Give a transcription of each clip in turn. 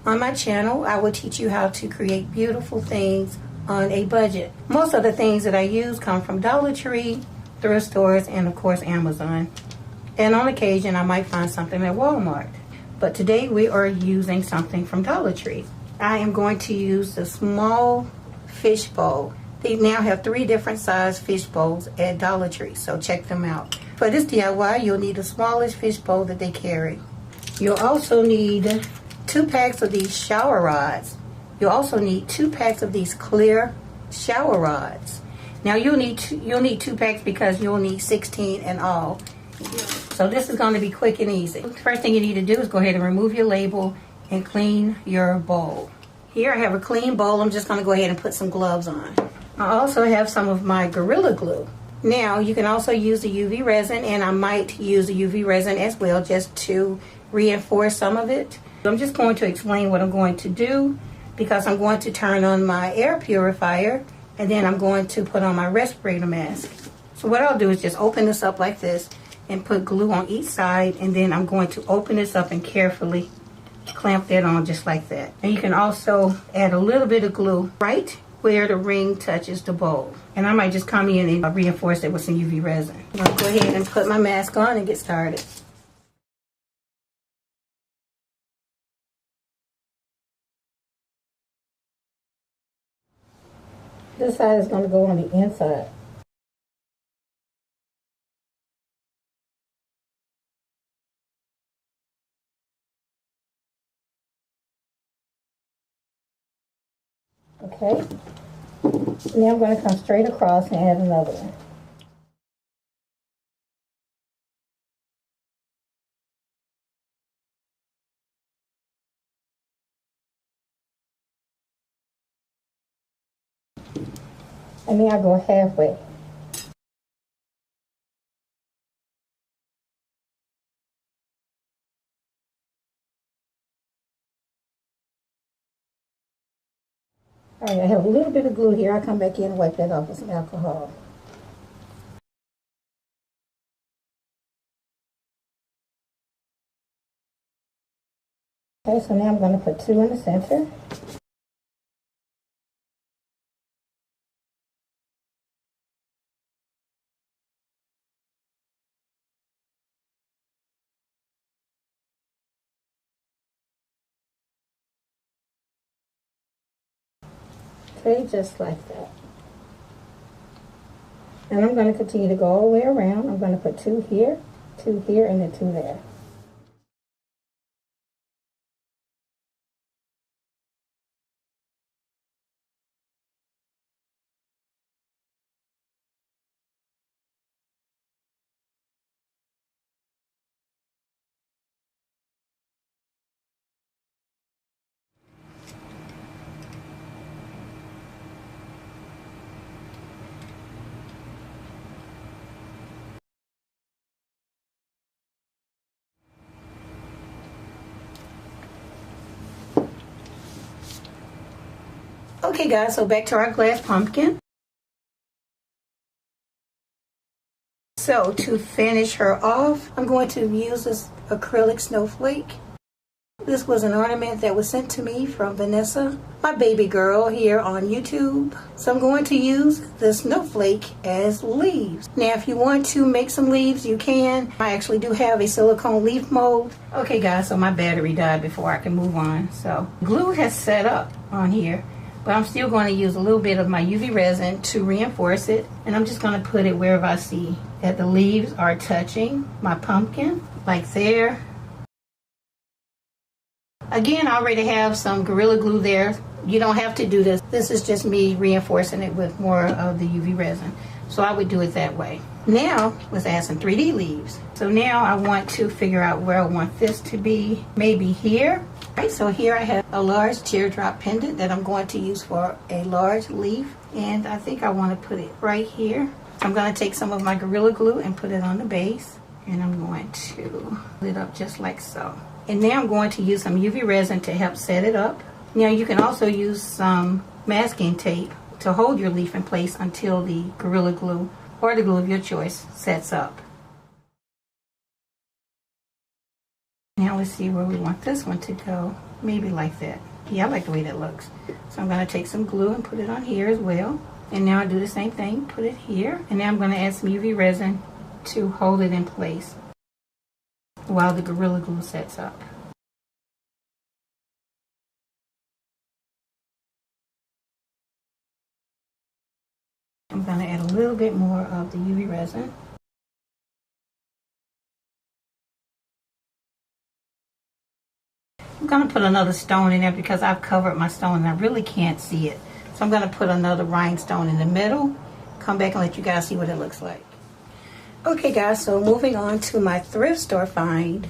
On my channel, I will teach you how to create beautiful things on a budget. Most of the things that I use come from Dollar Tree, thrift stores, and of course Amazon. And on occasion, I might find something at Walmart. But today we are using something from Dollar Tree. I am going to use the small fish bowl. They now have 3 different size fish bowls at Dollar Tree, so check them out. For this DIY, you'll need the smallest fish bowl that they carry. You'll also need 2 packs of these shower rods. You'll also need 2 packs of these clear shower rods. Now you'll need 2 packs because you'll need 16 in all. So this is going to be quick and easy. First thing you need to do is go ahead and remove your label and clean your bowl. Here I have a clean bowl. I'm just going to go ahead and put some gloves on. I also have some of my Gorilla Glue. Now you can also use the UV resin, and I might use the UV resin as well just to reinforce some of it. I'm just going to explain what I'm going to do because I'm going to turn on my air purifier and then I'm going to put on my respirator mask. So what I'll do is just open this up like this and put glue on each side, and then I'm going to open this up and carefully clamp that on just like that. And you can also add a little bit of glue right where the ring touches the bowl. And I might just come in and reinforce it with some UV resin. I'm going to go ahead and put my mask on and get started. This side is going to go on the inside. Okay, now I'm going to come straight across and add another one. And then I go halfway. Alright, I have a little bit of glue here. I'll come back in and wipe that off with some alcohol. Okay, so now I'm going to put 2 in the center. Okay, just like that. And I'm going to continue to go all the way around. I'm going to put 2 here, and then 2 there. Okay guys, so back to our glass pumpkin. So to finish her off, I'm going to use this acrylic snowflake. This was an ornament that was sent to me from Vanessa, my baby girl here on YouTube. So I'm going to use the snowflake as leaves. Now if you want to make some leaves, you can. I actually do have a silicone leaf mold. Okay guys, so my battery died before I can move on. So glue has set up on here. But I'm still going to use a little bit of my UV resin to reinforce it. And I'm just going to put it wherever I see that the leaves are touching my pumpkin, like there. Again, I already have some Gorilla Glue there. You don't have to do this. This is just me reinforcing it with more of the UV resin. So I would do it that way. Now, let's add some 3D leaves. So now I want to figure out where I want this to be. Maybe here. Right, so here I have a large teardrop pendant that I'm going to use for a large leaf. And I think I want to put it right here. So I'm going to take some of my Gorilla Glue and put it on the base. And I'm going to put it up just like so. And now I'm going to use some UV resin to help set it up. Now you can also use some masking tape to hold your leaf in place until the Gorilla Glue or the glue of your choice sets up. Now let's see where we want this one to go. maybe like that. Yeah, I like the way that looks. So I'm going to take some glue and put it on here as well. And now I do the same thing, put it here. And now I'm going to add some UV resin to hold it in place while the Gorilla Glue sets up. I'm going to add a little bit more of the UV resin. I'm going to put another stone in there because I've covered my stone and I really can't see it. So I'm going to put another rhinestone in the middle. Come back and let you guys see what it looks like. Okay guys, so moving on to my thrift store find.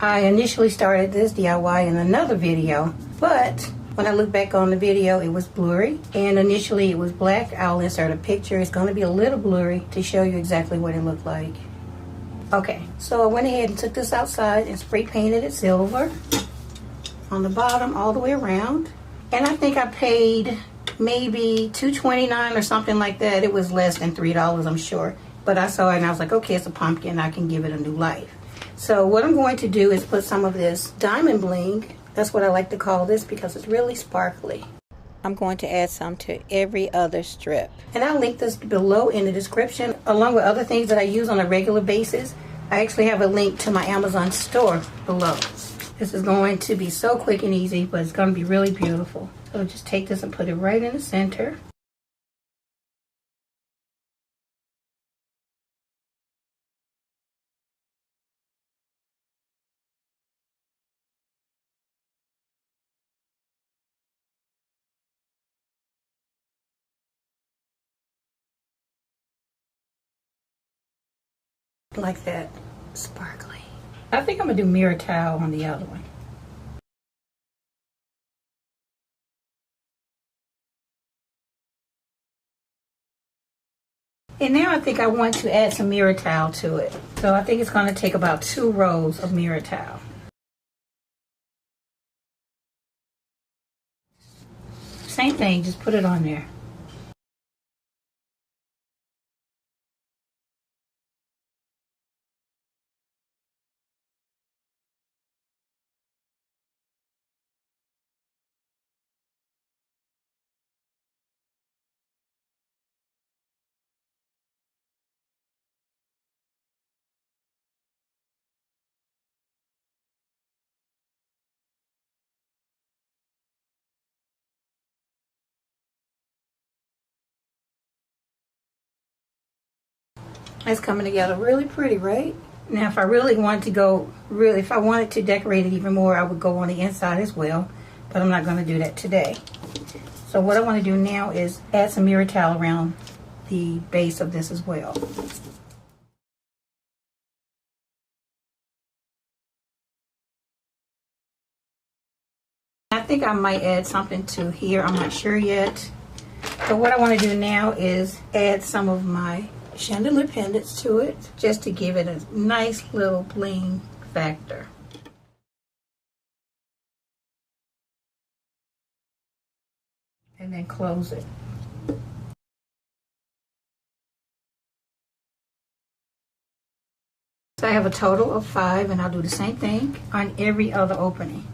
I initially started this DIY in another video, but when I look back on the video, it was blurry. And initially it was black. I'll insert a picture. It's going to be a little blurry to show you exactly what it looked like. Okay, so I went ahead and took this outside and spray painted it silver on the bottom all the way around. And I think I paid maybe $2.29 or something like that. It was less than $3, I'm sure. But I saw it and I was like, okay, it's a pumpkin. I can give it a new life. So what I'm going to do is put some of this diamond bling. That's what I like to call this because it's really sparkly. I'm going to add some to every other strip. And I'll link this below in the description along with other things that I use on a regular basis. I actually have a link to my Amazon store below. This is going to be so quick and easy, but it's going to be really beautiful. So just take this and put it right in the center. Like that, sparkly. I think I'm gonna do mirror towel on the other one. And now I think I want to add some mirror towel to it. So I think it's gonna take about 2 rows of mirror towel. Same thing, just put it on there. It's coming together really pretty, right? Now if I really wanted to go, if I wanted to decorate it even more, I would go on the inside as well, but I'm not gonna do that today. So what I wanna do now is add some mirror towel around the base of this as well. I think I might add something to here, I'm not sure yet. So what I wanna do now is add some of my chandelier pendants to it, just to give it a nice little bling factor. And then close it. So I have a total of 5 and I'll do the same thing on every other opening.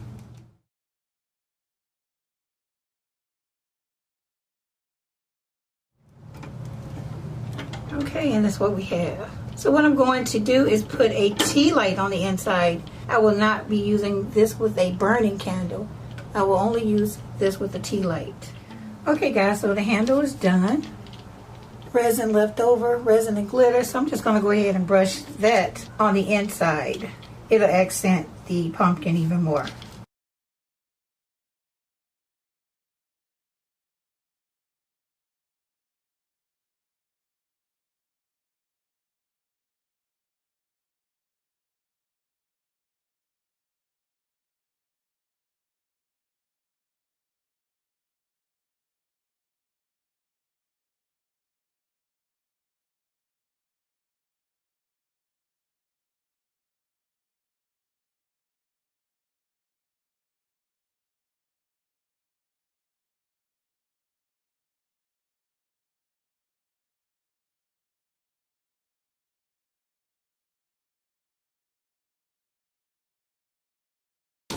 Okay, and that's what we have. So what I'm going to do is put a tea light on the inside. I will not be using this with a burning candle. I will only use this with a tea light. Okay guys, so the handle is done. Resin left over, resin and glitter. So I'm just gonna go ahead and brush that on the inside. It'll accent the pumpkin even more.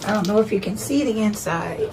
I don't know if you can see the inside.